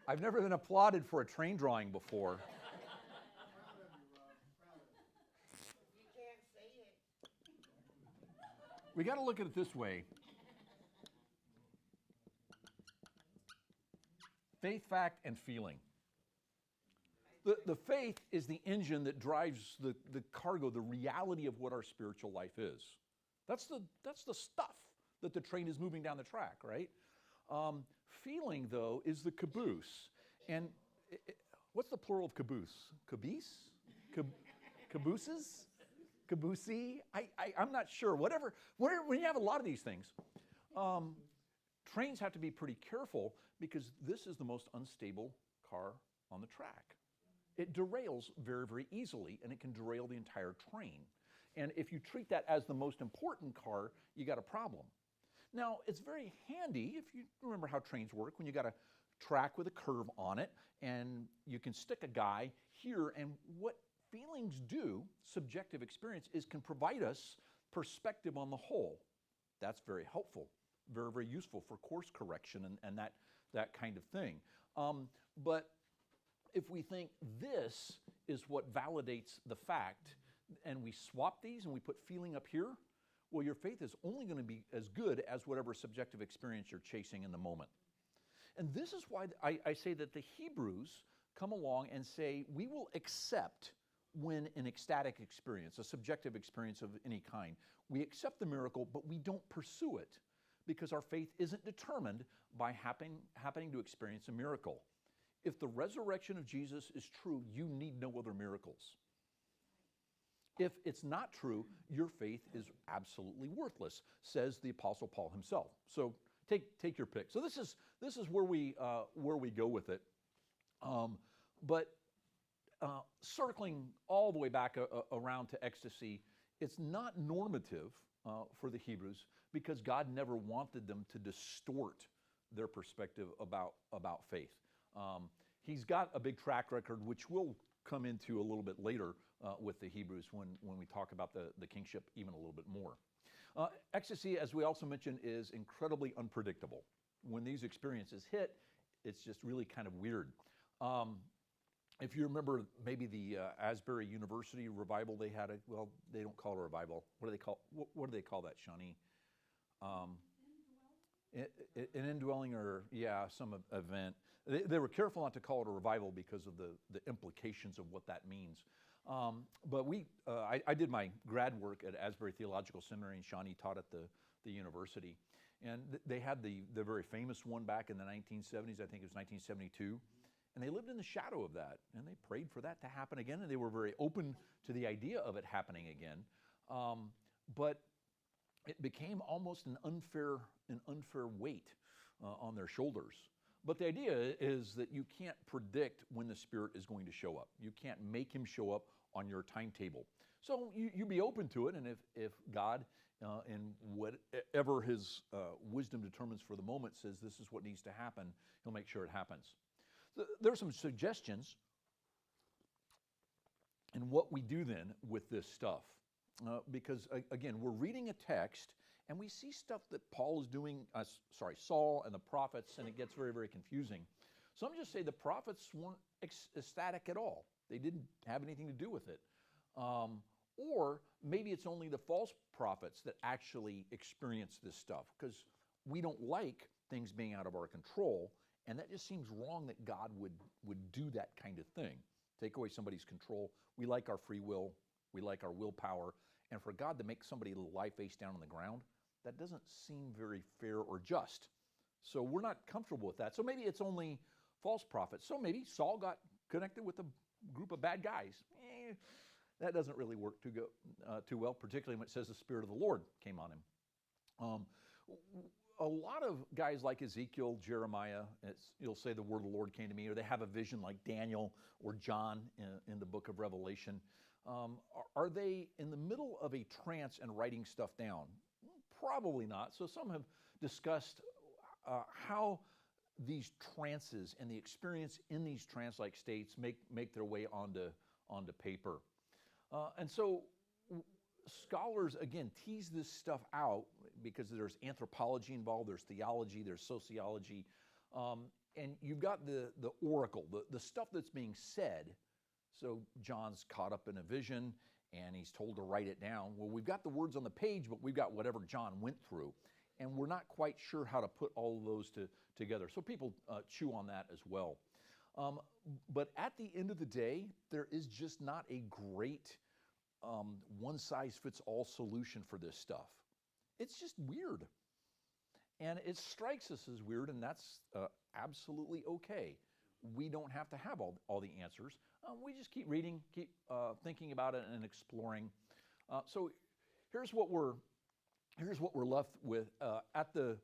I've never been applauded for a train drawing before. You can't say it. We got to look at it this way. Faith, fact, and feeling. The faith is the engine that drives the cargo, the reality of what our spiritual life is. That's the stuff that the train is moving down the track, right? Feeling, though, is the caboose. And what's the plural of caboose? Caboose? Cabooses? Caboosey? I'm not sure. Whatever. When you have a lot of these things, trains have to be pretty careful because this is the most unstable car on the track. It derails very, very easily, and it can derail the entire train. And if you treat that as the most important car, you got a problem. Now, it's very handy, if you remember how trains work, when you got a track with a curve on it, and you can stick a guy here, and what feelings do, subjective experience, is can provide us perspective on the whole. That's very helpful, very, very useful for course correction and that kind of thing. But if we think this is what validates the fact, and we swap these and we put feeling up here, well, your faith is only going to be as good as whatever subjective experience you're chasing in the moment. And this is why I say that the Hebrews come along and say, we will accept when an ecstatic experience, a subjective experience of any kind, we accept the miracle, but we don't pursue it because our faith isn't determined by happening to experience a miracle. If the resurrection of Jesus is true, you need no other miracles. If it's not true, your faith is absolutely worthless, says the Apostle Paul himself. So take your pick. So this is where we go with it. But circling all the way back around to ecstasy, it's not normative for the Hebrews because God never wanted them to distort their perspective about faith. He's got a big track record, which we'll come into a little bit later with the Hebrews when we talk about the kingship even a little bit more. Ecstasy, as we also mentioned, is incredibly unpredictable. When these experiences hit, it's just really kind of weird. If you remember maybe the Asbury University revival they had, well, they don't call it a revival. What do they call that, Shani? An indwelling or, some event. They were careful not to call it a revival because of the implications of what that means. But I did my grad work at Asbury Theological Seminary, and Shani taught at the university. And they had the very famous one back in the 1970s, I think it was 1972. And they lived in the shadow of that, and they prayed for that to happen again, and they were very open to the idea of it happening again. But it became almost an unfair weight on their shoulders. But the idea is that you can't predict when the Spirit is going to show up. You can't make him show up on your timetable. So you be open to it, and if God, in whatever his wisdom determines for the moment, says this is what needs to happen, he'll make sure it happens. So there are some suggestions in what we do then with this stuff. Because again, we're reading a text and we see stuff that Paul is doing, Saul and the prophets, and it gets very, very confusing. Some just say the prophets weren't ecstatic at all. They didn't have anything to do with it. Or maybe it's only the false prophets that actually experience this stuff, because we don't like things being out of our control, and that just seems wrong that God would do that kind of thing. Take away somebody's control. We like our free will. We like our willpower. And for God to make somebody lie face down on the ground, that doesn't seem very fair or just. So we're not comfortable with that. So maybe it's only false prophets. So maybe Saul got connected with a group of bad guys. That doesn't really work too well, particularly when it says the Spirit of the Lord came on him. A lot of guys like Ezekiel, Jeremiah, you'll say the word of the Lord came to me, or they have a vision like Daniel or John in the book of Revelation. Are they in the middle of a trance and writing stuff down? Probably not. So some have discussed how these trances and the experience in these trance-like states make their way onto paper. And so scholars, again, tease this stuff out because there's anthropology involved, there's theology, there's sociology, and you've got the oracle, the stuff that's being said. So John's caught up in a vision, and he's told to write it down. Well, we've got the words on the page, but we've got whatever John went through, and we're not quite sure how to put all of those together. So people chew on that as well. But at the end of the day, there is just not a great one-size-fits-all solution for this stuff. It's just weird. And it strikes us as weird, and that's absolutely okay. We don't have to have all the answers. We just keep reading, keep thinking about it, and exploring. So here's what we're left with at the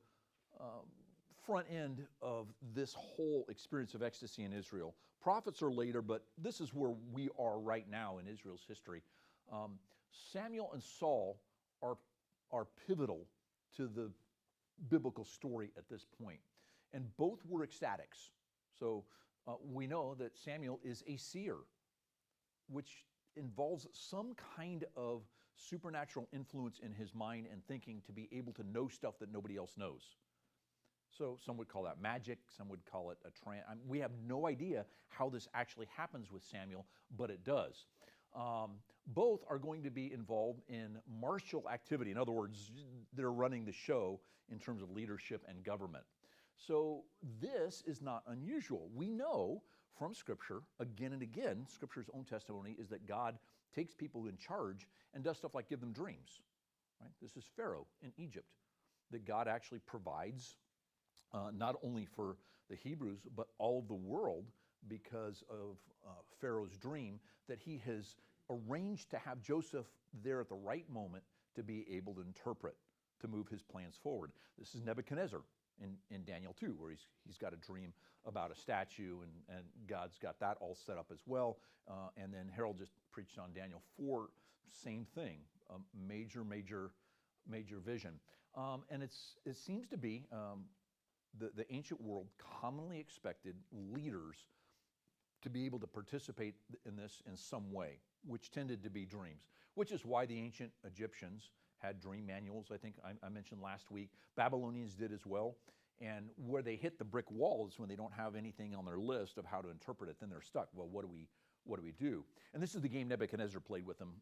front end of this whole experience of ecstasy in Israel. Prophets are later, but this is where we are right now in Israel's history. Samuel and Saul are pivotal to the biblical story at this point, and both were ecstatics. So we know that Samuel is a seer, which involves some kind of supernatural influence in his mind and thinking to be able to know stuff that nobody else knows. So some would call that magic, some would call it a trance. We have no idea how this actually happens with Samuel, but it does. Both are going to be involved in martial activity. In other words, they're running the show in terms of leadership and government. So this is not unusual. We know from Scripture, again and again, Scripture's own testimony is that God takes people in charge and does stuff like give them dreams. Right? This is Pharaoh in Egypt, that God actually provides not only for the Hebrews, but all of the world because of Pharaoh's dream that he has arranged to have Joseph there at the right moment to be able to interpret, to move his plans forward. This is Nebuchadnezzar in Daniel 2, where he's got a dream about a statue, and God's got that all set up as well. And then Harold just preached on Daniel 4, same thing, major vision. And it seems to be the ancient world commonly expected leaders to be able to participate in this in some way, which tended to be dreams, which is why the ancient Egyptians had dream manuals, I think I mentioned last week. Babylonians did as well. And where they hit the brick walls when they don't have anything on their list of how to interpret it, then they're stuck. Well, what do we do? And this is the game Nebuchadnezzar played with them.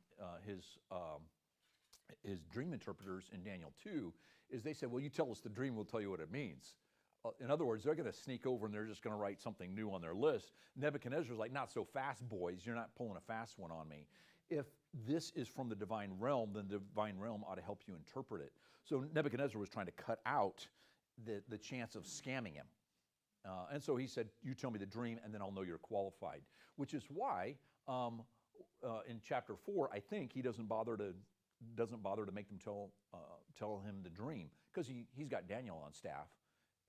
His dream interpreters in Daniel 2 is they said, well, you tell us the dream, we'll tell you what it means. In other words, they're going to sneak over and they're just going to write something new on their list. Nebuchadnezzar's like, not so fast, boys. You're not pulling a fast one on me. If this is from the divine realm, then the divine realm ought to help you interpret it. So Nebuchadnezzar was trying to cut out the chance of scamming him. And so he said, you tell me the dream and then I'll know you're qualified. Which is why in chapter 4, I think he doesn't bother to make them tell him the dream, because he's got Daniel on staff.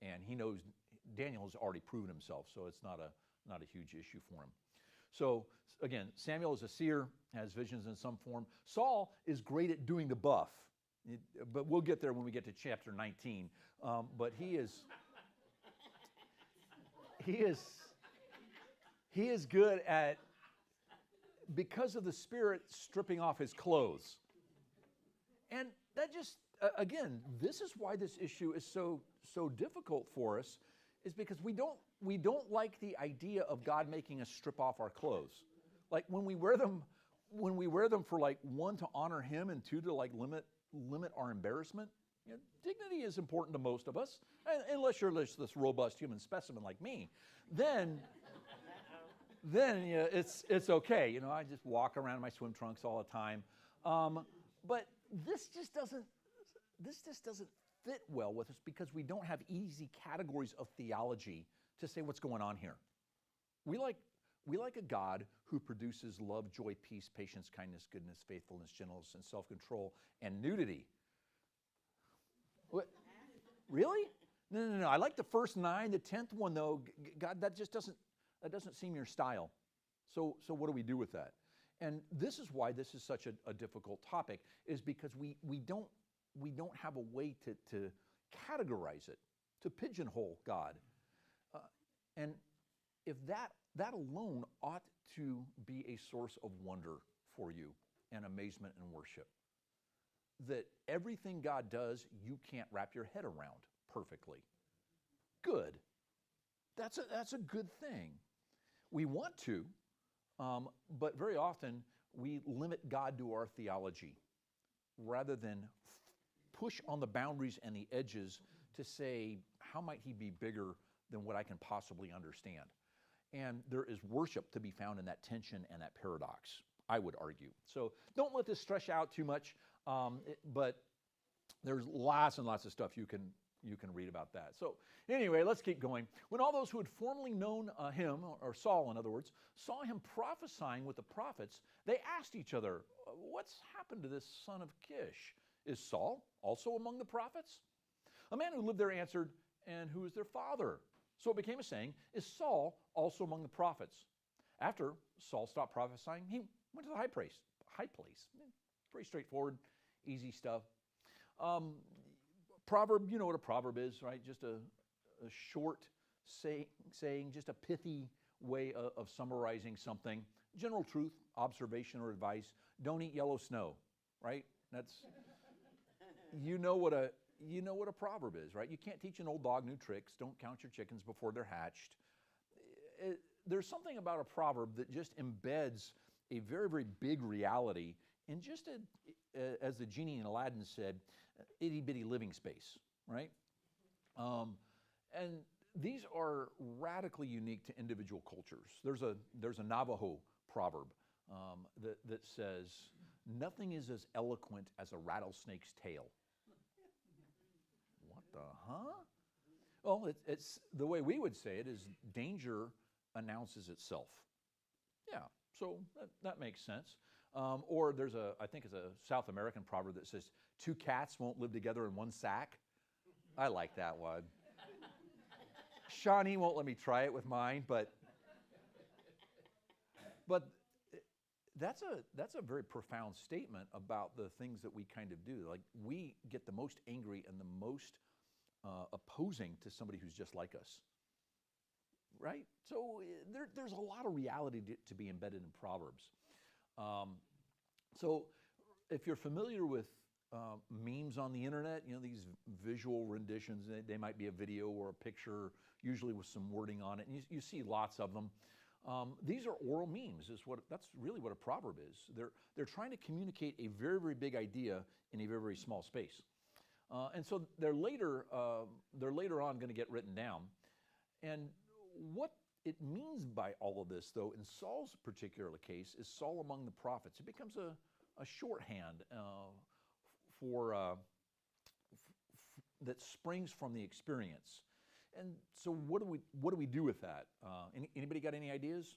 And he knows Daniel has already proven himself, so it's not a huge issue for him. So again, Samuel is a seer, has visions in some form. Saul is great at doing the buff, but we'll get there when we get to chapter 19. But he is good at, because of the Spirit, stripping off his clothes. And that just, again, this is why this issue is so difficult for us, is because we don't like the idea of God making us strip off our clothes. Like when we wear them for like, one, to honor him, and two, to like limit our embarrassment. You know, dignity is important to most of us, unless you're this robust human specimen like me. Then yeah, it's okay. You know, I just walk around in my swim trunks all the time. But this just doesn't fit well with us, because we don't have easy categories of theology to say what's going on here. We like a God who produces love, joy, peace, patience, kindness, goodness, faithfulness, gentleness, and self-control, and nudity. What? Really? No. I like the first 9. The 10th one, though, God, that doesn't seem your style. So what do we do with that? And this is why this is such a difficult topic, is because we don't have a way to categorize it, to pigeonhole God. And if that alone ought to be a source of wonder for you and amazement and worship. that everything God does, you can't wrap your head around perfectly. Good. That's a good thing. We want to, but very often we limit God to our theology rather than push on the boundaries and the edges to say, how might he be bigger than what I can possibly understand? And there is worship to be found in that tension and that paradox, I would argue. So don't let this stress you out too much, but there's lots and lots of stuff you can read about that. So anyway, let's keep going. When all those who had formerly known him, or Saul in other words, saw him prophesying with the prophets, they asked each other, what's happened to this son of Kish? Is Saul also among the prophets? A man who lived there answered, and who is their father? So it became a saying, is Saul also among the prophets? After Saul stopped prophesying, he went to the high place. Pretty straightforward, easy stuff. Proverb, you know what a proverb is, right? Just a short saying, just a pithy way of summarizing something. General truth, observation, or advice. Don't eat yellow snow, right? That's, you know what a proverb is, right? You can't teach an old dog new tricks. Don't count your chickens before they're hatched. There's something about a proverb that just embeds a very, very big reality in just as the genie in Aladdin said, itty bitty living space, right? And these are radically unique to individual cultures. There's a Navajo proverb that says, nothing is as eloquent as a rattlesnake's tail. What the huh? Well, it's the way we would say it is danger announces itself. Yeah, so that makes sense. Or there's I think it's a South American proverb that says, two cats won't live together in one sack. I like that one. Shawnee won't let me try it with mine, but that's a very profound statement about the things that we kind of do. Like, we get the most angry and the most opposing to somebody who's just like us, right? So there's a lot of reality to be embedded in Proverbs. So if you're familiar with memes on the internet, you know, these visual renditions, they might be a video or a picture, usually with some wording on it, and you see lots of them. These are oral memes. That's really what a proverb is. They're trying to communicate a very, very big idea in a very, very small space. And so they're later on going to get written down. And what it means by all of this, though, in Saul's particular case, is Saul among the prophets. It becomes a shorthand that springs from the experience. And so what do we do with that? Anybody got any ideas?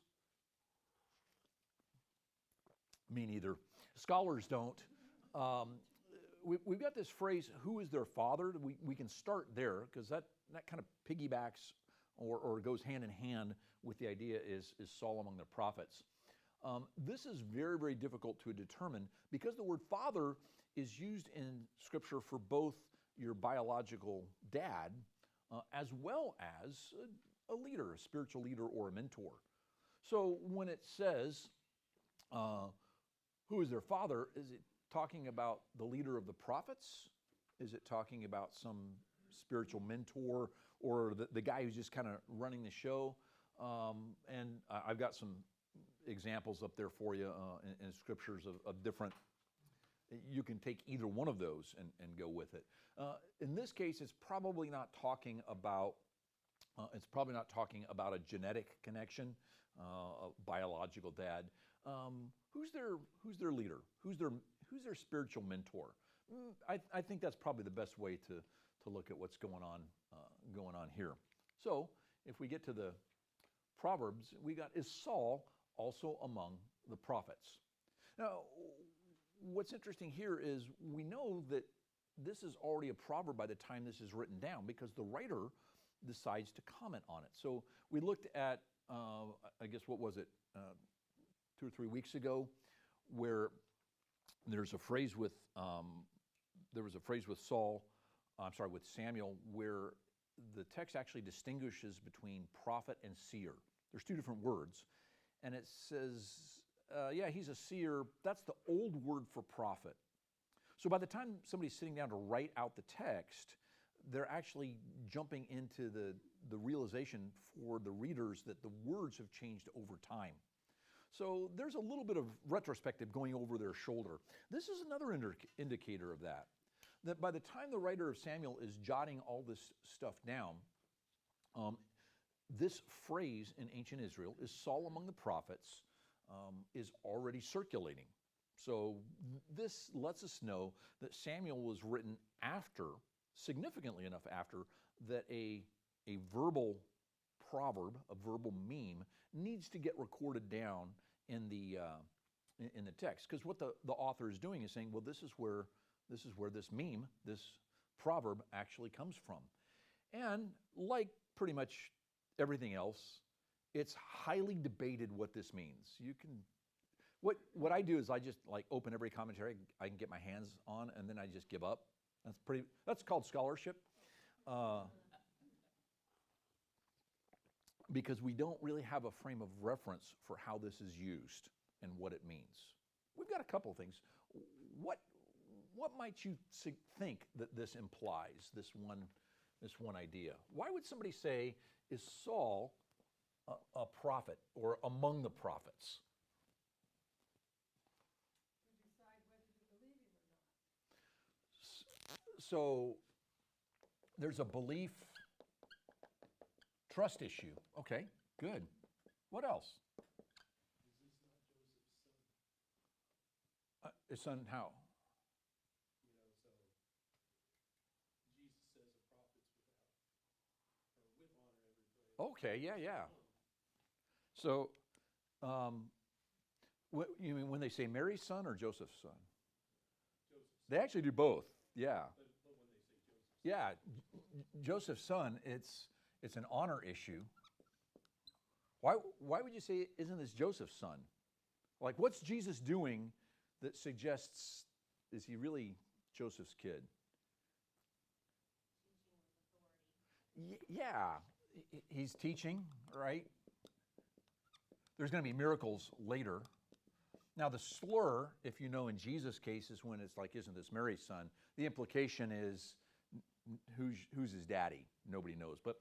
Me neither. Scholars don't. We've got this phrase, who is their father? We can start there, because that kind of piggybacks or goes hand in hand with the idea is Saul among the prophets. This is very, very difficult to determine because the word father is used in Scripture for both your biological dad as well as a leader, a spiritual leader or a mentor. So when it says, who is their father, is it talking about the leader of the prophets? Is it talking about some spiritual mentor or the guy who's just kind of running the show? And I've got some examples up there for you in scriptures of different. You can take either one of those and go with it. In this case, it's probably not talking about a genetic connection, a biological dad. Who's their leader? Who's their spiritual mentor? I think that's probably the best way to look at what's going on here. So if we get to the Proverbs, is Saul also among the prophets? Now, what's interesting here is we know that this is already a proverb by the time this is written down because the writer decides to comment on it. So we looked at, I guess, what was it, 2 or 3 weeks ago, where there's a phrase with with Samuel, where the text actually distinguishes between prophet and seer. There's 2 different words, and it says, he's a seer. That's the old word for prophet. So by the time somebody's sitting down to write out the text, they're actually jumping into the realization for the readers that the words have changed over time. So there's a little bit of retrospective going over their shoulder. This is another indicator of that by the time the writer of Samuel is jotting all this stuff down, this phrase in ancient Israel, is Saul among the prophets, is already circulating. So this lets us know that Samuel was written after, significantly enough after, that a verbal proverb, a verbal meme, needs to get recorded down in the text. Because what the author is doing is saying, well, this is where this meme, this proverb actually comes from. And like pretty much everything else, it's highly debated what this means. You can, what I do is I just like open every commentary I can get my hands on, and then I just give up. That's called scholarship. Because we don't really have a frame of reference for how this is used and what it means. We've got a couple of things. What might you think that this implies, this one idea? Why would somebody say, is Saul a prophet or among the prophets? To decide whether to believe him or not. So there's a belief trust issue. Okay, good. What else? His son how? Okay, yeah. So, you mean when they say Mary's son or Joseph's son? They actually do both. Yeah. Yeah, Joseph's son. It's an honor issue. Why would you say, isn't this Joseph's son? Like, what's Jesus doing that suggests, is he really Joseph's kid? Yeah, he's teaching, right? There's going to be miracles later. Now, the slur, if you know in Jesus' case, is when it's like, isn't this Mary's son? The implication is, who's his daddy? Nobody knows. But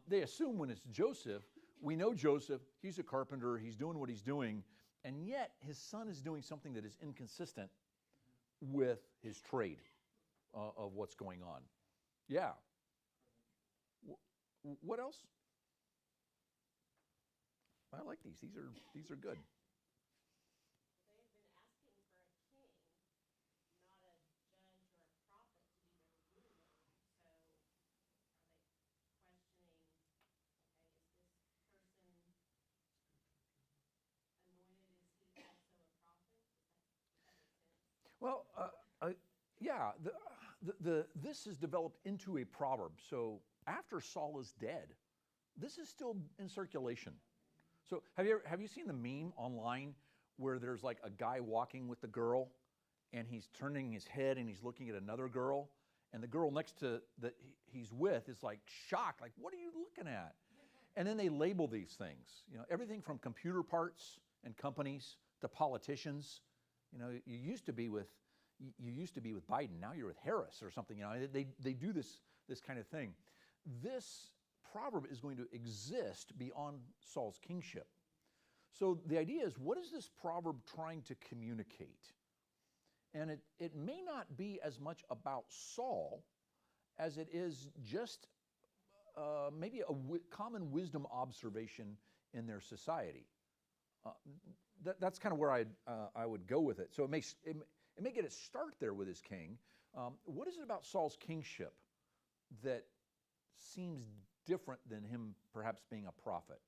they assume when it's Joseph, we know Joseph, he's a carpenter, he's doing what he's doing, and yet his son is doing something that is inconsistent with his trade of what's going on. Yeah. What else? I like these. These are good. They've been asking for a king, not a judge or a prophet to be their ruler. So are they questioning, okay, is this person anointed? Is he also a prophet? Does that make sense? Well, yeah. This is developed into a proverb. So after Saul is dead, this is still in circulation. So have you seen the meme online where there's like a guy walking with the girl, and he's turning his head and he's looking at another girl, and the girl next to that he's with is like shocked, like, what are you looking at? And then they label these things, everything from computer parts and companies to politicians. You used to be with Biden, now you're with Harris or something. They do this kind of thing. This proverb is going to exist beyond Saul's kingship. So the idea is, what is this proverb trying to communicate? And it may not be as much about Saul as it is just maybe a common wisdom observation in their society. That's kind of where I would go with it. So it may get its start there with his king. What is it about Saul's kingship that seems different than him perhaps being a prophet?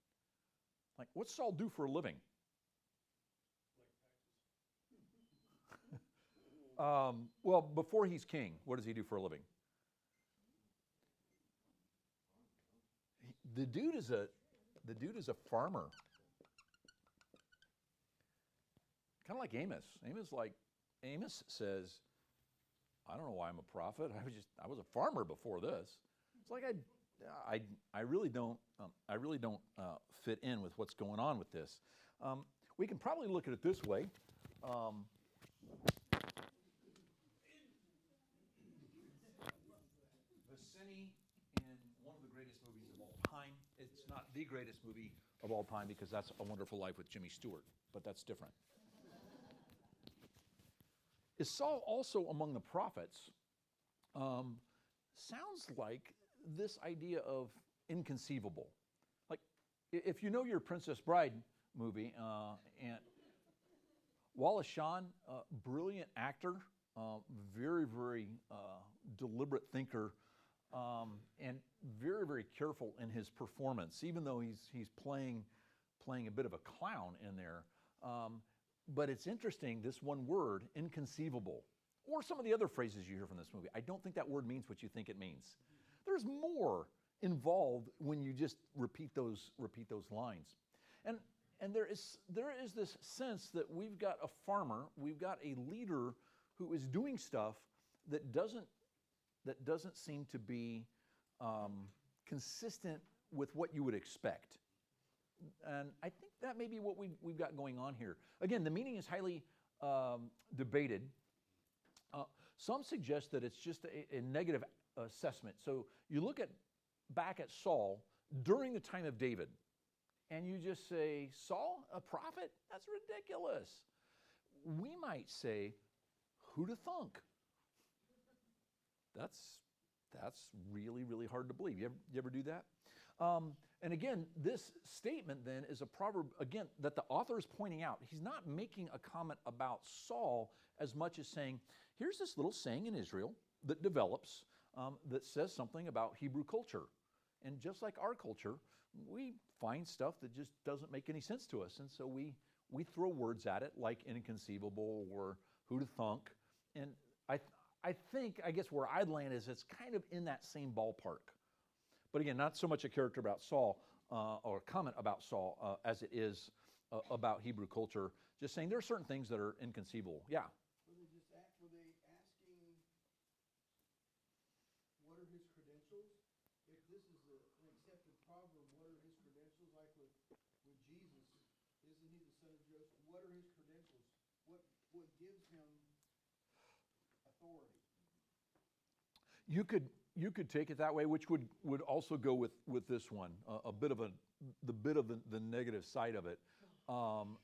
Like, what's Saul do for a living? Well, before he's king, what does he do for a living? The dude is a farmer. Kind of like Amos. Amos says, I don't know why I'm a prophet. I was a farmer before this. It's like I really don't fit in with what's going on with this. We can probably look at it this way. It's not the greatest movie of all time because that's A Wonderful Life with Jimmy Stewart, but that's different. Is Saul also among the prophets? Sounds like this idea of inconceivable. Like, if you know your Princess Bride movie, and Wallace Shawn, brilliant actor, very, very deliberate thinker, and very, very careful in his performance, even though he's playing a bit of a clown in there. But it's interesting, this one word, inconceivable, or some of the other phrases you hear from this movie. I don't think that word means what you think it means. There's more involved when you just repeat those lines. And there is this sense that we've got a farmer, we've got a leader who is doing stuff that doesn't seem to be consistent with what you would expect. And I think that may be what we've got going on here. Again, the meaning is highly debated. Some suggest that it's just a negative assessment. So you look back at Saul during the time of David, and you just say, Saul, a prophet? That's ridiculous. We might say, who'da thunk? That's really, really hard to believe. You ever do that? And again, this statement then is a proverb, again, that the author is pointing out. He's not making a comment about Saul as much as saying, here's this little saying in Israel that develops that says something about Hebrew culture. And just like our culture, we find stuff that just doesn't make any sense to us. And so we throw words at it like inconceivable or who'da thunk. And I think, I guess where I'd land is it's kind of in that same ballpark. But again, not so much a character about Saul or a comment about Saul as it is about Hebrew culture. Just saying there are certain things that are inconceivable. Yeah. Were they asking, what are his credentials? If this is an accepted proverb, what are his credentials? Like with Jesus, isn't he the son of Joseph? What are his credentials? What gives him authority? You could take it that way, which would also go with this one, a bit of the negative side of it,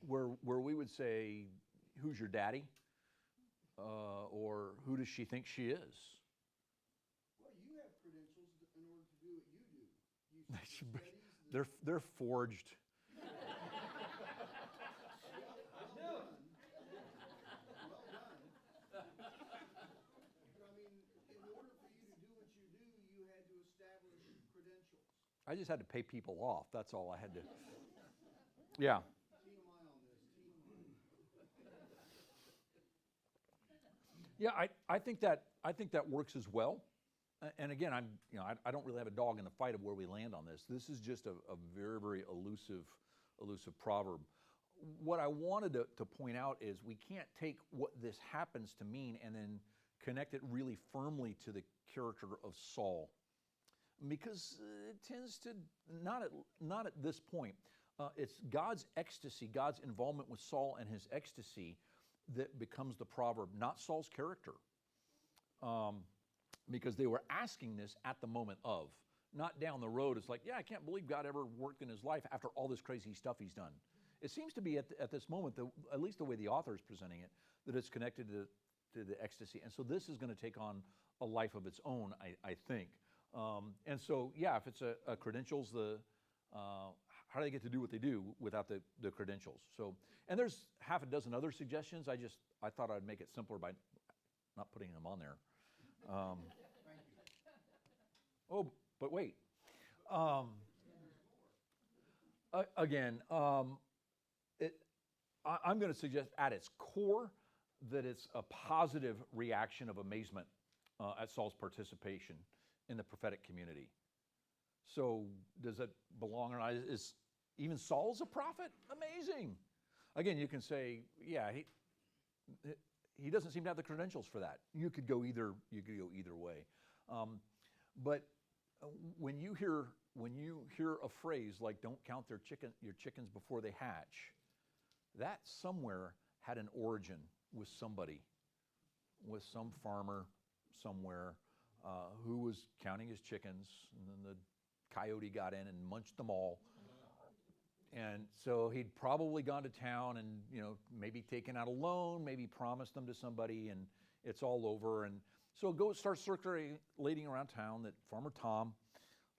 where we would say, who's your daddy? Or who does she think she is? Well, you have credentials in order to do what you do. You studies, They're forged. I just had to pay people off. That's all I had to. Yeah. Yeah, I think that works as well. And again, I don't really have a dog in the fight of where we land on this. This is just a very, very elusive proverb. What I wanted to point out is we can't take what this happens to mean and then connect it really firmly to the character of Saul, because it tends to not at this point. It's God's ecstasy, God's involvement with Saul and his ecstasy that becomes the proverb, not Saul's character. Because they were asking this at the moment of, not down the road. It's like, yeah, I can't believe God ever worked in his life after all this crazy stuff he's done. It seems to be at this moment, at least the way the author is presenting it, that it's connected to the ecstasy. And so this is going to take on a life of its own, I think. And so, yeah, if it's a credentials, how do they get to do what they do without the credentials? So, and there's half a dozen other suggestions. I thought I'd make it simpler by not putting them on there. Oh, but wait. Again, I'm going to suggest at its core that it's a positive reaction of amazement at Saul's participation in the prophetic community. So does it belong or not? Is even Saul's a prophet? Amazing. Again, you can say, yeah, he doesn't seem to have the credentials for that. You could go either way. But when you hear a phrase like "Don't count your chickens before they hatch," that somewhere had an origin with somebody, with some farmer somewhere who was counting his chickens, and then the coyote got in and munched them all. And so he'd probably gone to town and, maybe taken out a loan, maybe promised them to somebody, and it's all over. And so it starts circulating around town that Farmer Tom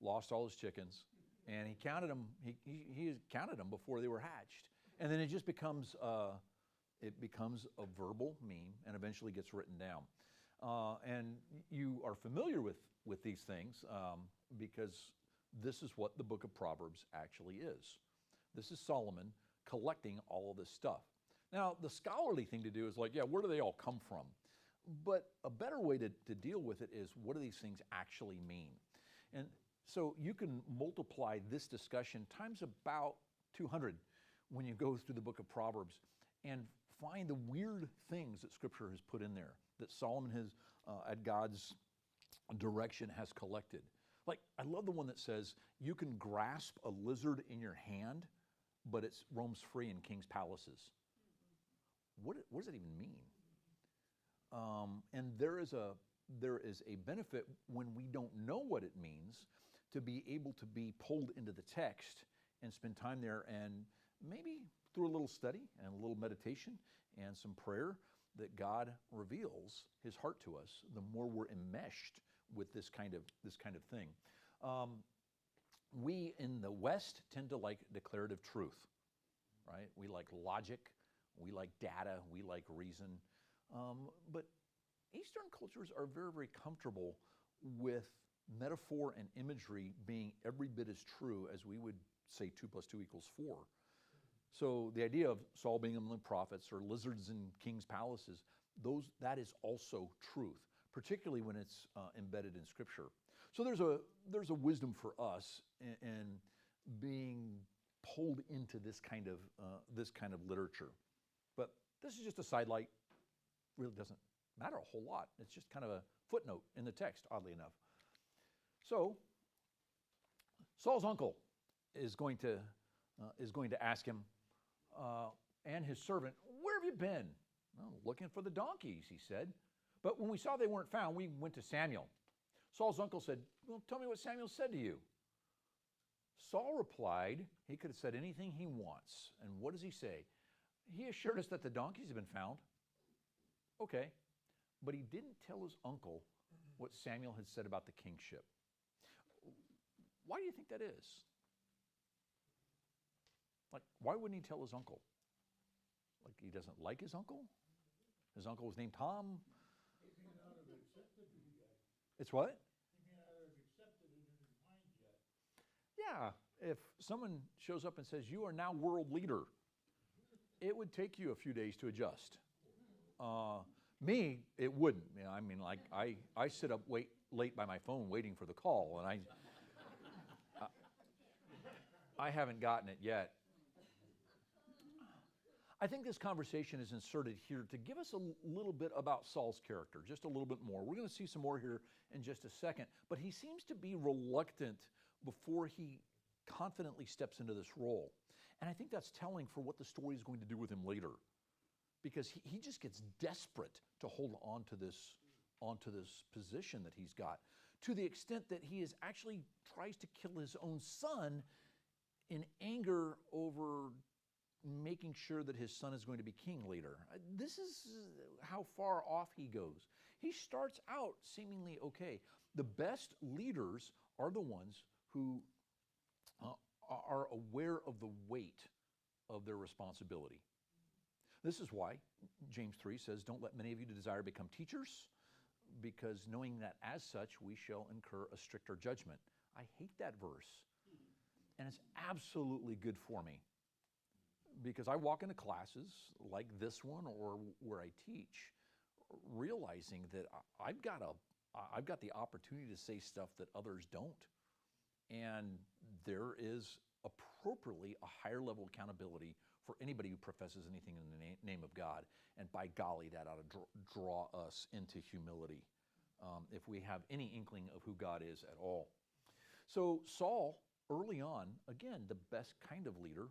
lost all his chickens, and he counted them. He counted them before they were hatched, and then it just becomes a verbal meme, and eventually gets written down. And you are familiar with these things because this is what the book of Proverbs actually is. This is Solomon collecting all of this stuff. Now, the scholarly thing to do is like, where do they all come from? But a better way to deal with it is, what do these things actually mean? And so you can multiply this discussion times about 200 when you go through the book of Proverbs and find the weird things that Scripture has put in there, that Solomon has, at God's direction, has collected. Like, I love the one that says, you can grasp a lizard in your hand, but it roams free in king's palaces. What does that even mean? And there is a benefit when we don't know what it means to be able to be pulled into the text and spend time there, and maybe through a little study and a little meditation and some prayer, that God reveals his heart to us, the more we're enmeshed with this kind of thing. We in the West tend to like declarative truth, right? We like logic, we like data, we like reason. But Eastern cultures are very, very comfortable with metaphor and imagery being every bit as true as we would say 2 + 2 = 4. So the idea of Saul being among the prophets or lizards in king's palaces, that is also truth, particularly when it's embedded in Scripture. So there's a wisdom for us in being pulled into this kind of literature. But this is just a sidelight. Really doesn't matter a whole lot. It's just kind of a footnote in the text, oddly enough. So Saul's uncle is going to ask him and his servant, "Where have you been?" "Oh, looking for the donkeys," he said. "But when we saw they weren't found, we went to Samuel." Saul's uncle said, "Well, tell me what Samuel said to you." Saul replied, he could have said anything he wants. And what does he say? "He assured us that the donkeys have been found." Okay. But he didn't tell his uncle what Samuel had said about the kingship. Why do you think that is? Like, why wouldn't he tell his uncle? Like, he doesn't like his uncle? His uncle was named Tom? He may not have accepted it yet. It's what? He may not have accepted it in his mind yet. Yeah, if someone shows up and says, "You are now world leader," it would take you a few days to adjust. Me, it wouldn't. You know, I mean, like, I sit up late by my phone waiting for the call, and I haven't gotten it yet. I think this conversation is inserted here to give us a little bit about Saul's character, just a little bit more. We're going to see some more here in just a second, but he seems to be reluctant before he confidently steps into this role. And I think that's telling for what the story is going to do with him later, because he just gets desperate to hold on to this position that he's got, to the extent that he actually tries to kill his own son in anger over making sure that his son is going to be king later. This is how far off he goes. He starts out seemingly okay. The best leaders are the ones who are aware of the weight of their responsibility. This is why James 3 says, "Don't let many of you desire to become teachers, because knowing that as such we shall incur a stricter judgment." I hate that verse. And it's absolutely good for me, because I walk into classes like this one or where I teach, realizing that I've got the opportunity to say stuff that others don't. And there is appropriately a higher level of accountability for anybody who professes anything in the name of God. And by golly, that ought to draw us into humility if we have any inkling of who God is at all. So Saul, early on, again, the best kind of leader,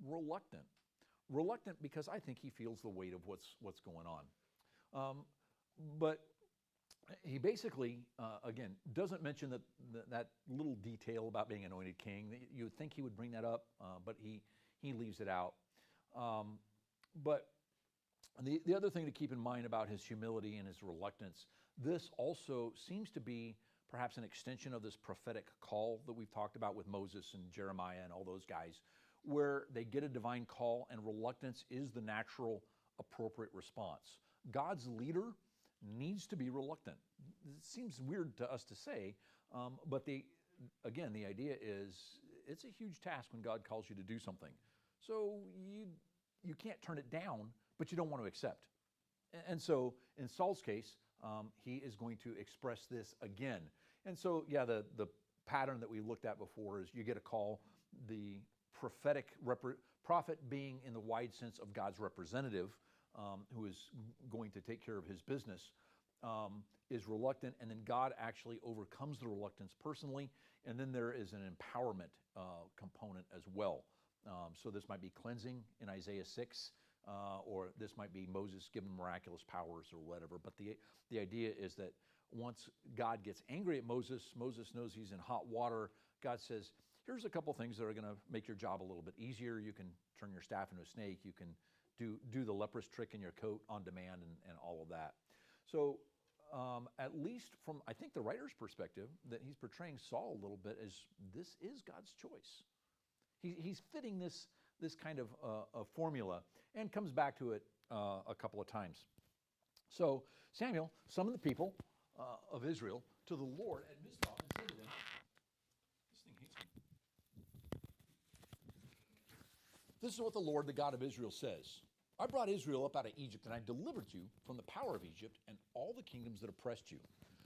reluctant. Reluctant because I think he feels the weight of what's going on. But he basically, again, doesn't mention that little detail about being anointed king. You would think he would bring that up, but he leaves it out. But the other thing to keep in mind about his humility and his reluctance, this also seems to be perhaps an extension of this prophetic call that we've talked about with Moses and Jeremiah and all those guys, where they get a divine call and reluctance is the natural, appropriate response. God's leader needs to be reluctant. It seems weird to us to say, but the idea is it's a huge task when God calls you to do something. So you can't turn it down, but you don't want to accept. And so in Saul's case, he is going to express this again. And so, yeah, the pattern that we looked at before is you get a call, the prophetic prophet being in the wide sense of God's representative, who is going to take care of his business, is reluctant, and then God actually overcomes the reluctance personally, and then there is an empowerment component as well. So this might be cleansing in Isaiah 6, or this might be Moses given miraculous powers or whatever. But the idea is that once God gets angry at Moses, Moses knows he's in hot water. God says, here's a couple things that are going to make your job a little bit easier. You can turn your staff into a snake. You can do the leprous trick in your coat on demand and all of that. So at least from, I think, the writer's perspective, that he's portraying Saul a little bit as this is God's choice. He's fitting this kind of a formula and comes back to it a couple of times. So Samuel summoned the people of Israel to the Lord at Mizpah and said to them, this thing hates me. This is what the Lord, the God of Israel, says. I brought Israel up out of Egypt, and I delivered you from the power of Egypt and all the kingdoms that oppressed you.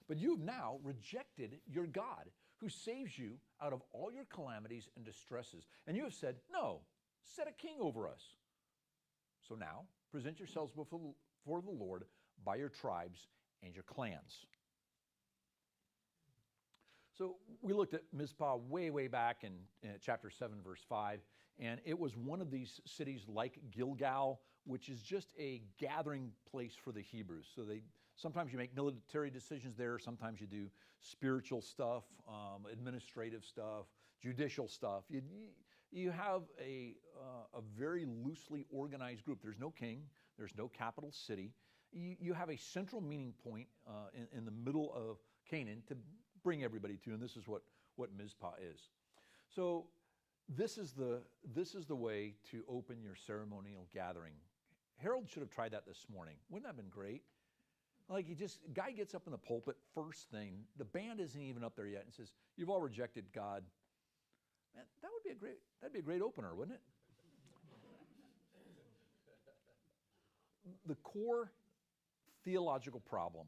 But you have now rejected your God, who saves you out of all your calamities and distresses. And you have said, no, set a king over us. So now, present yourselves before the Lord by your tribes and your clans. So we looked at Mizpah way back in chapter 7, verse 5, and it was one of these cities like Gilgal, which is just a gathering place for the Hebrews. So sometimes you make military decisions there, sometimes you do spiritual stuff, administrative stuff, judicial stuff. You have a very loosely organized group. There's no king, there's no capital city. You have a central meeting point in the middle of Canaan to bring everybody to, and this is what Mizpah is. So this is the way to open your ceremonial gathering. Harold should have tried that this morning. Wouldn't that have been great? Like guy gets up in the pulpit first thing. The band isn't even up there yet, and says, "You've all rejected God." Man, that'd be a great opener, wouldn't it? The core theological problem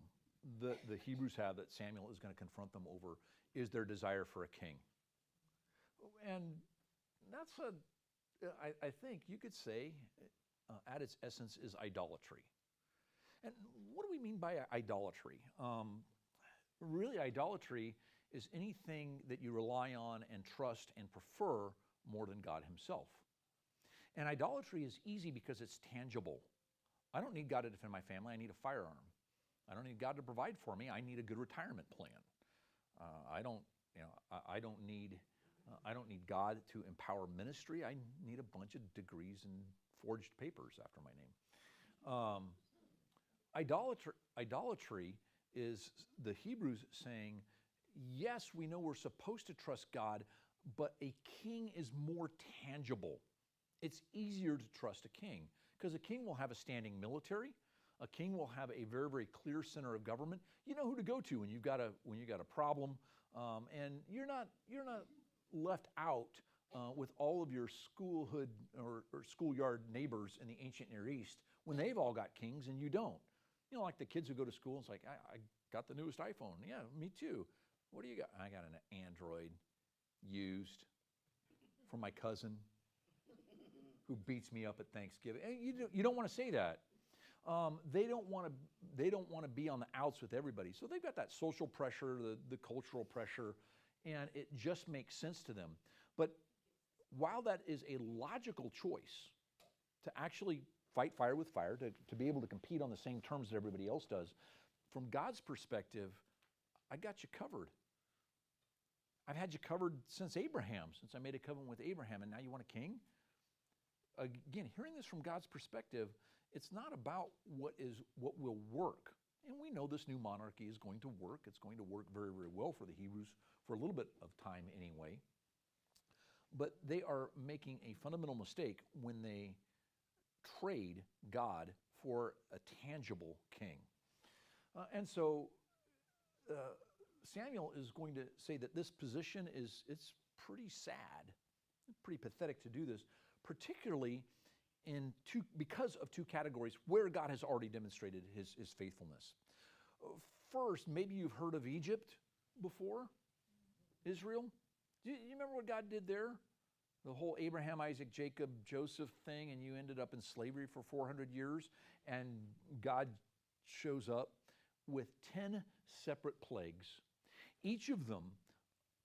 that the Hebrews have that Samuel is going to confront them over is their desire for a king. And that's I think you could say, at its essence, is idolatry. And what do we mean by idolatry? Really, idolatry is anything that you rely on and trust and prefer more than God himself. And idolatry is easy because it's tangible. I don't need God to defend my family. I need a firearm. I don't need God to provide for me. I need a good retirement plan. I don't need God to empower ministry. I need a bunch of degrees and forged papers after my name. Idolatry is the Hebrews saying, yes, we know we're supposed to trust God, but a king is more tangible. It's easier to trust a king because a king will have a standing military. A king will have a very, very clear center of government. You know who to go to when you've got a problem, and you're not left out with all of your schoolhood or schoolyard neighbors in the ancient Near East when they've all got kings and you don't. You know, like the kids who go to school, it's like, I got the newest iPhone. Yeah, me too. What do you got? I got an Android used from my cousin who beats me up at Thanksgiving. And you don't want to say that. They don't want to be on the outs with everybody. So they've got that social pressure, the cultural pressure, and it just makes sense to them. But while that is a logical choice to actually fight fire with fire, to be able to compete on the same terms that everybody else does, from God's perspective, I got you covered. I've had you covered since Abraham, since I made a covenant with Abraham, and now you want a king? Again, hearing this from God's perspective, it's not about what will work. And we know this new monarchy is going to work. It's going to work very, very well for the Hebrews for a little bit of time anyway. But they are making a fundamental mistake when they trade God for a tangible king. And so Samuel is going to say that this position it's pretty sad, pretty pathetic to do this, particularly because of two categories where God has already demonstrated his faithfulness. First, maybe you've heard of Egypt before, Israel. Do you remember what God did there? The whole Abraham, Isaac, Jacob, Joseph thing, and you ended up in slavery for 400 years, and God shows up with 10 separate plagues, each of them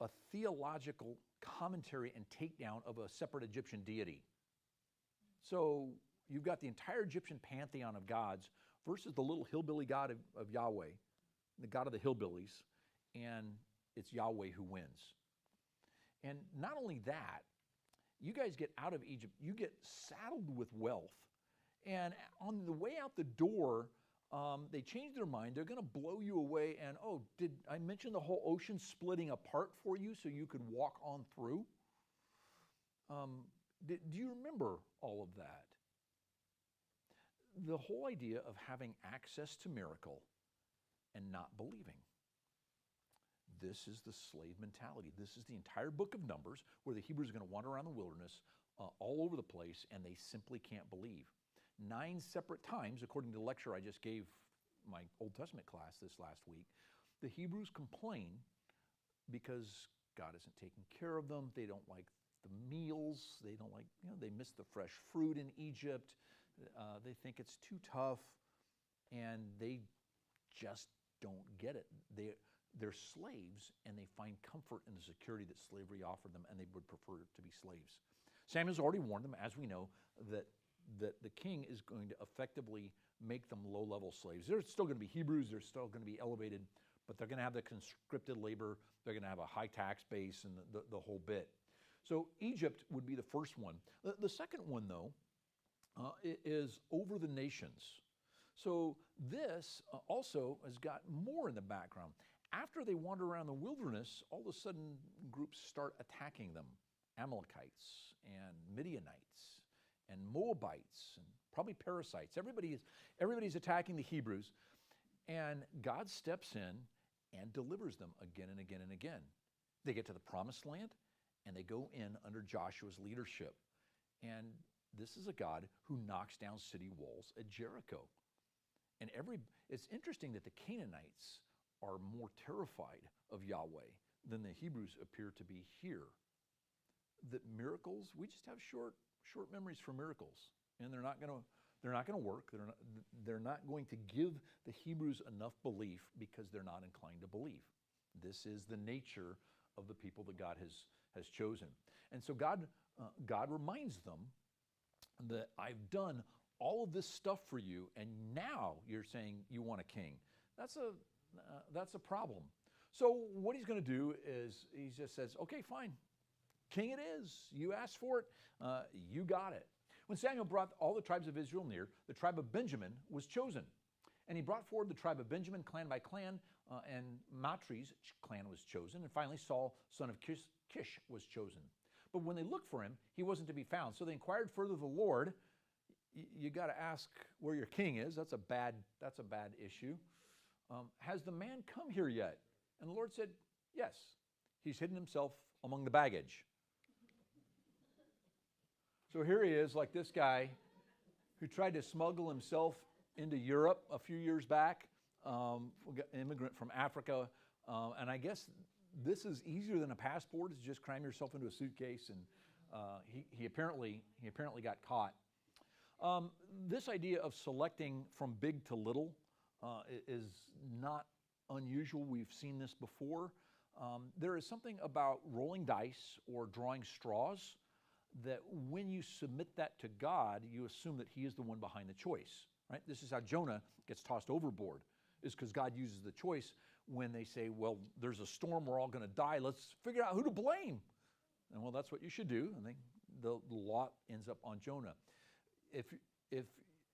a theological commentary and takedown of a separate Egyptian deity. So you've got the entire Egyptian pantheon of gods versus the little hillbilly god of Yahweh, the god of the hillbillies, and it's Yahweh who wins. And not only that, you guys get out of Egypt, you get saddled with wealth. And on the way out the door, they change their mind. They're going to blow you away. And, oh, did I mention the whole ocean splitting apart for you so you could walk on through? Do you remember all of that? The whole idea of having access to miracle and not believing. This is the slave mentality. This is the entire book of Numbers where the Hebrews are going to wander around the wilderness all over the place, and they simply can't believe. 9 separate times, according to the lecture I just gave my Old Testament class this last week, the Hebrews complain because God isn't taking care of them. They don't like the meals. They don't like, they miss the fresh fruit in Egypt. They think it's too tough, and they just don't get it. They're slaves, and they find comfort in the security that slavery offered them, and they would prefer to be slaves. Samuel's already warned them, as we know, that the king is going to effectively make them low-level slaves. They're still going to be Hebrews. They're still going to be elevated, but they're going to have the conscripted labor. They're going to have a high tax base and the whole bit. So Egypt would be the first one. The second one, though, is over the nations. So this also has got more in the background. After they wander around the wilderness, all of a sudden groups start attacking them. Amalekites and Midianites and Moabites and probably parasites. Everybody's attacking the Hebrews. And God steps in and delivers them again and again and again. They get to the promised land, and they go in under Joshua's leadership. And this is a God who knocks down city walls at Jericho. And it's interesting that the Canaanites are more terrified of Yahweh than the Hebrews appear to be here. That miracles, we just have short memories for miracles, and they're not going to work. They're not going to give the Hebrews enough belief because they're not inclined to believe. This is the nature of the people that God has chosen. And so God reminds them that I've done all of this stuff for you, and now you're saying you want a king. That's a problem. So what he's going to do is he just says, okay, fine. King it is. You asked for it. You got it. When Samuel brought all the tribes of Israel near, the tribe of Benjamin was chosen. And he brought forward the tribe of Benjamin, clan by clan, and Matri's clan was chosen. And finally, Saul, son of Kish, was chosen. But when they looked for him, he wasn't to be found. So they inquired further of the Lord. You got to ask where your king is. That's a bad issue. Has the man come here yet? And the Lord said, yes. He's hidden himself among the baggage. So here he is, like this guy who tried to smuggle himself into Europe a few years back, an immigrant from Africa. And I guess this is easier than a passport, is just cram yourself into a suitcase. And he apparently got caught. This idea of selecting from big to little is not unusual. We've seen this before. There is something about rolling dice or drawing straws that when you submit that to God, you assume that he is the one behind the choice, right? This is how Jonah gets tossed overboard. is because God uses the choice when they say, well, there's a storm, we're all going to die, let's figure out who to blame. And well, that's what you should do. And the lot ends up on Jonah. If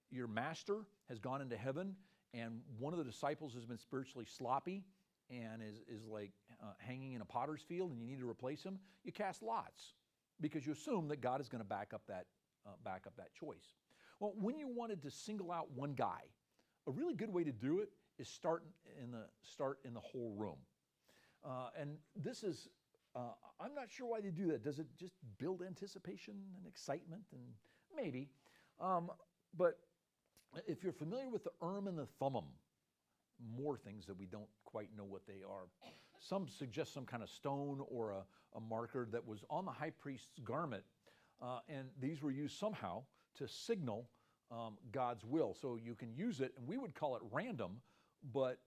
your master has gone into heaven and one of the disciples has been spiritually sloppy and is like hanging in a potter's field and you need to replace him, you cast lots because you assume that God is going to back up that choice. Well, when you wanted to single out one guy, a really good way to do it is start in the whole room. And this is, I'm not sure why they do that. Does it just build anticipation and excitement? And maybe. But if you're familiar with the Urim and the Thummim, more things that we don't quite know what they are. Some suggest some kind of stone or a marker that was on the high priest's garment, and these were used somehow to signal God's will. So you can use it, and we would call it random, but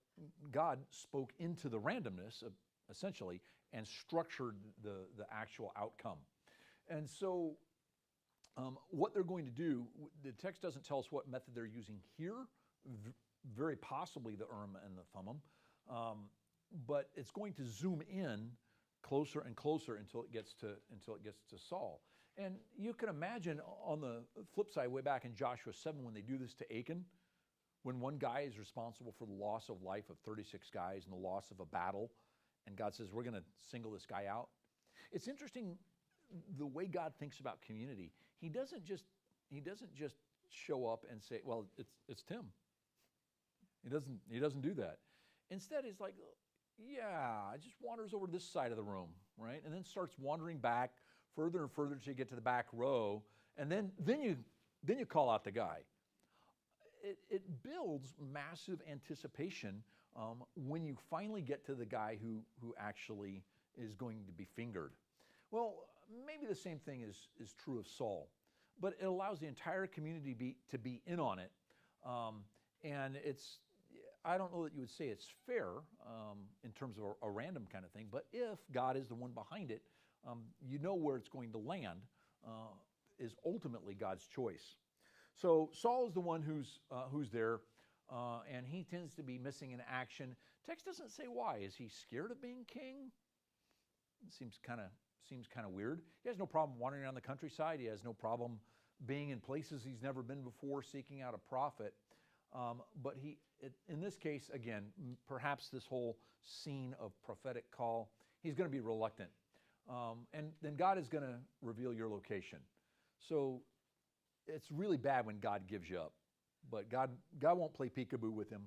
God spoke into the randomness, essentially, and structured the actual outcome. And so what they're going to do, the text doesn't tell us what method they're using here, very possibly the Urim and the Thummim, but it's going to zoom in closer and closer until it gets to Saul. And you can imagine on the flip side, way back in Joshua 7, when they do this to Achan, when one guy is responsible for the loss of life of 36 guys and the loss of a battle, and God says, we're going to single this guy out. It's interesting the way God thinks about community. He doesn't just show up and say, well, it's Tim. He doesn't do that. Instead, he's like, yeah, just wanders over to this side of the room, right? And then starts wandering back further and further until you get to the back row, and then you call out the guy. It builds massive anticipation when you finally get to the guy who actually is going to be fingered. Well, maybe the same thing is true of Saul, but it allows the entire community to be in on it, and I don't know that you would say it's fair in terms of a random kind of thing, but if God is the one behind it, you know where it's going to land is ultimately God's choice. So Saul is the one who's there, and he tends to be missing in action. Text doesn't say why. Is he scared of being king? It seems kind of weird. He has no problem wandering around the countryside. He has no problem being in places he's never been before, seeking out a prophet. But in this case, again, perhaps this whole scene of prophetic call, he's going to be reluctant. And then God is going to reveal your location. So it's really bad when God gives you up. But God won't play peekaboo with him.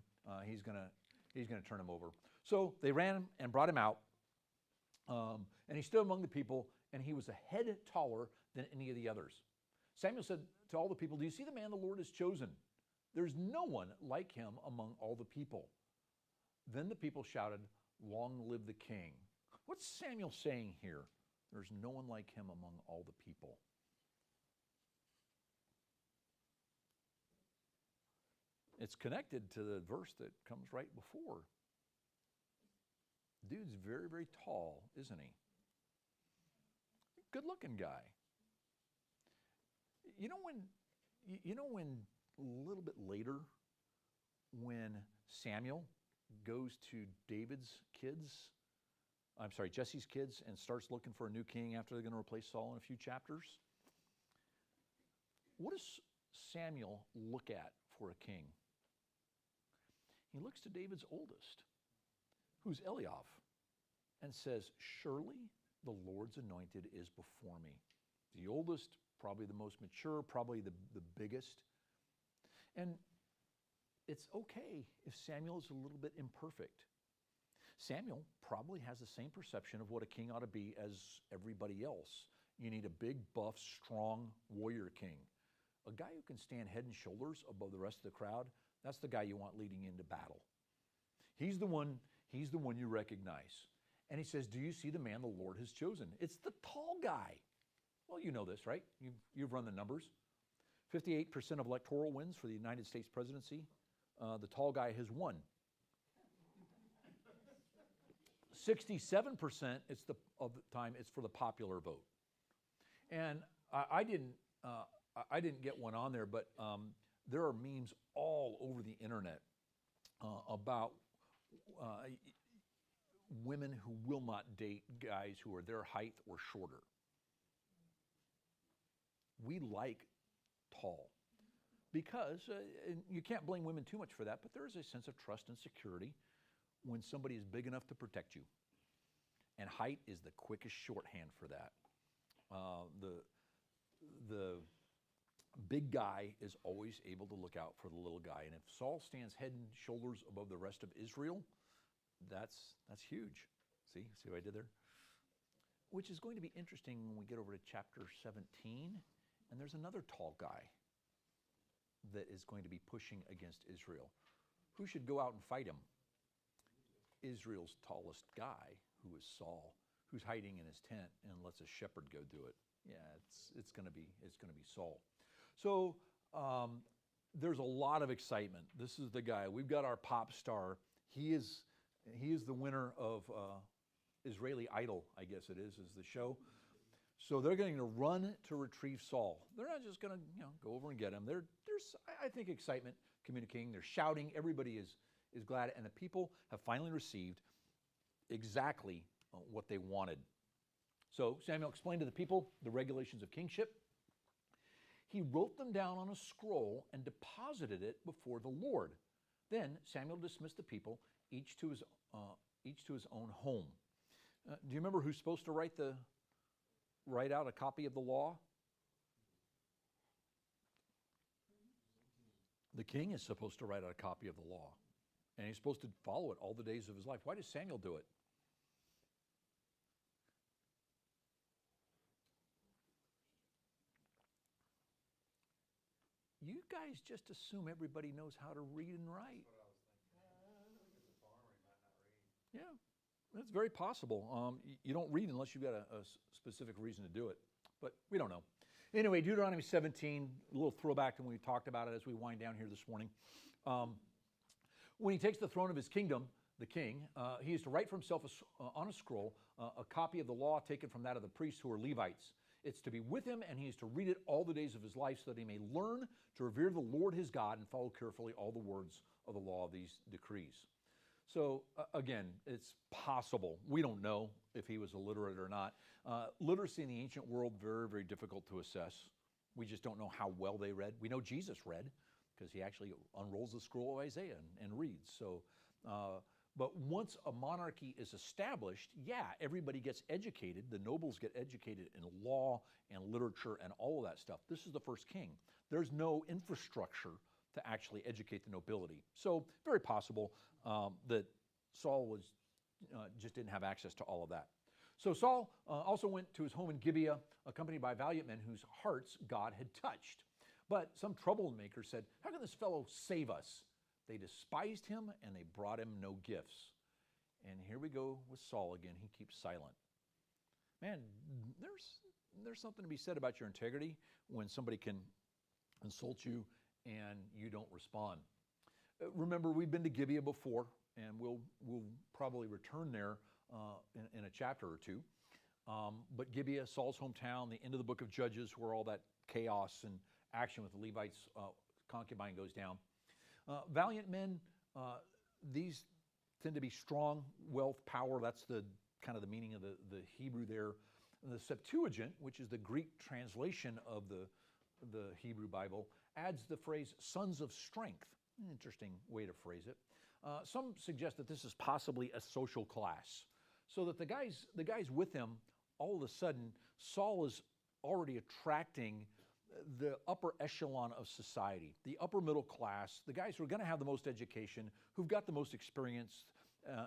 He's going to turn him over. So they ran him and brought him out. And he stood among the people, and he was a head taller than any of the others. Samuel said to all the people, do you see the man the Lord has chosen? There's no one like him among all the people. Then the people shouted, long live the king. What's Samuel saying here? There's no one like him among all the people. It's connected to the verse that comes right before. Dude's very, very tall, isn't he? Good-looking guy. You know when a little bit later, when Samuel goes to Jesse's kids, and starts looking for a new king after they're going to replace Saul in a few chapters, what does Samuel look at for a king? He looks to David's oldest, who's Eliab, and says, surely the Lord's anointed is before me. The oldest, probably the most mature, probably the biggest. And it's okay if Samuel is a little bit imperfect. Samuel probably has the same perception of what a king ought to be as everybody else. You need a big, buff, strong warrior king. A guy who can stand head and shoulders above the rest of the crowd, that's the guy you want leading into battle. He's the one you recognize. And he says, do you see the man the Lord has chosen? It's the tall guy. Well, you know this, right? You've run the numbers. 58% of electoral wins for the United States presidency. The tall guy has won. 67% of the time it's for the popular vote. And I didn't get one on there, but there are memes all over the internet about women who will not date guys who are their height or shorter. We like tall because and you can't blame women too much for that, but there is a sense of trust and security when somebody is big enough to protect you. And height is the quickest shorthand for that. The big guy is always able to look out for the little guy. And if Saul stands head and shoulders above the rest of Israel, that's huge. See what I did there? Which is going to be interesting when we get over to chapter 17. And there's another tall guy that is going to be pushing against Israel. Who should go out and fight him? Israel's tallest guy, who is Saul, who's hiding in his tent and lets a shepherd go do it. Yeah, it's going to be Saul. So there's a lot of excitement. This is the guy. We've got our pop star. He is the winner of Israeli Idol, I guess it is the show. So they're going to run to retrieve Saul. They're not just going to go over and get him. There's I think excitement communicating. They're shouting. Everybody is glad, and the people have finally received exactly what they wanted. So Samuel explained to the people the regulations of kingship. He wrote them down on a scroll and deposited it before the Lord. Then Samuel dismissed the people, each to his own home. Do you remember who's supposed to write out a copy of the law? The king is supposed to write out a copy of the law, and he's supposed to follow it all the days of his life. Why does Samuel do it? You guys just assume everybody knows how to read and write. Yeah, that's very possible. You don't read unless you've got a specific reason to do it, but we don't know. Anyway, Deuteronomy 17, a little throwback to when we talked about it as we wind down here this morning. When he takes the throne of his kingdom, the king, he is to write for himself on a scroll a copy of the law taken from that of the priests who are Levites. It's to be with him, and he is to read it all the days of his life so that he may learn to revere the Lord his God and follow carefully all the words of the law of these decrees. So again, it's possible. We don't know if he was illiterate or not. Literacy in the ancient world, very, very difficult to assess. We just don't know how well they read. We know Jesus read because he actually unrolls the scroll of Isaiah and reads. So, but once a monarchy is established, everybody gets educated. The nobles get educated in law and literature and all of that stuff. This is the first king. There's no infrastructure to actually educate the nobility. So very possible that Saul just didn't have access to all of that. So Saul also went to his home in Gibeah, accompanied by valiant men whose hearts God had touched. But some troublemakers said, "How can this fellow save us?" They despised him and they brought him no gifts. And here we go with Saul again. He keeps silent. Man, there's something to be said about your integrity when somebody can insult you and you don't respond. Remember, we've been to Gibeah before, and we'll probably return there in a chapter or two. But Gibeah, Saul's hometown, the end of the book of Judges, where all that chaos and action with the Levites' concubine goes down. Valiant men, these tend to be strong, wealth, power. That's the kind of the meaning of the Hebrew there. And the Septuagint, which is the Greek translation of the Hebrew Bible, adds the phrase sons of strength. An interesting way to phrase it. Some suggest that this is possibly a social class. So that the guys with him, all of a sudden, Saul is already attracting the upper echelon of society, the upper middle class, the guys who are going to have the most education, who've got the most experience,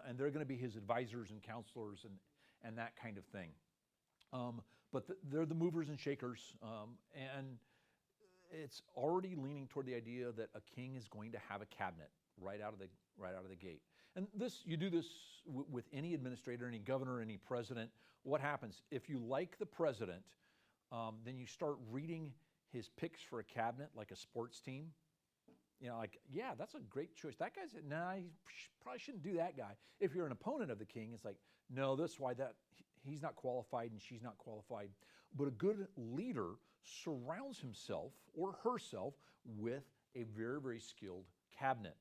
and they're going to be his advisors and counselors and that kind of thing. But they're the movers and shakers, and it's already leaning toward the idea that a king is going to have a cabinet right out of the gate. And you do this with any administrator, any governor, any president. What happens if you like the president? Then you start reading his picks for a cabinet, like a sports team. That's a great choice. That guy's he probably shouldn't do that guy. If you're an opponent of the king, it's like, no, that's why he's not qualified and she's not qualified. But a good leader surrounds himself or herself with a very, very skilled cabinet.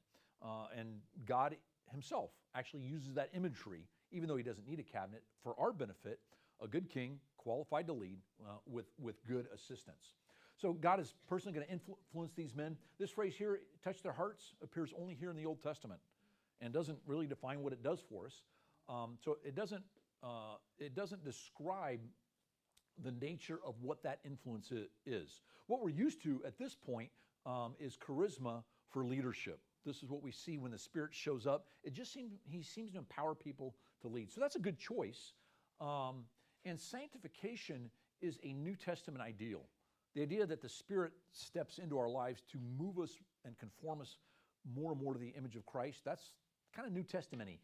And God himself actually uses that imagery, even though he doesn't need a cabinet, for our benefit, a good king, qualified to lead, with good assistance. So God is personally going to influence these men. This phrase here, touch their hearts, appears only here in the Old Testament and doesn't really define what it does for us. So it doesn't describe the nature of what that influence is. What we're used to at this point is charisma for leadership. This is what we see when the Spirit shows up. He seems to empower people to lead. So that's a good choice. And sanctification is a New Testament ideal. The idea that the Spirit steps into our lives to move us and conform us more and more to the image of Christ, that's kind of New Testament-y.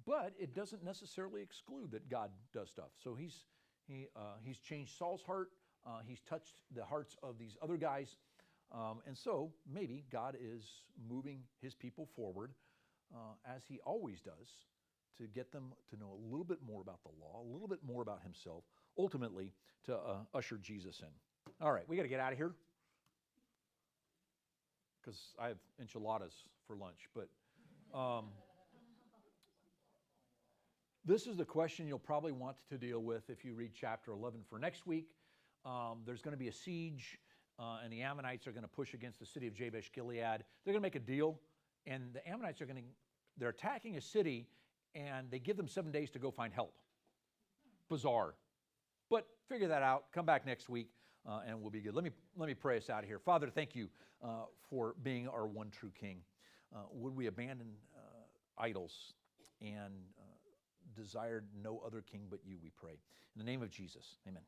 But it doesn't necessarily exclude that God does stuff. So he's changed Saul's heart. He's touched the hearts of these other guys. And so maybe God is moving his people forward, as he always does, to get them to know a little bit more about the law, a little bit more about himself, ultimately to usher Jesus in. All right, we got to get out of here because I have enchiladas for lunch. But this is the question you'll probably want to deal with if you read chapter 11 for next week. There's going to be a siege, and the Ammonites are going to push against the city of Jabesh Gilead. They're going to make a deal, and the Ammonites they're attacking a city, and they give them 7 days to go find help. Bizarre. But figure that out. Come back next week, and we'll be good. Let me pray us out of here. Father, thank you for being our one true King. Would we abandon idols and desired no other king but you, we pray. In the name of Jesus, amen.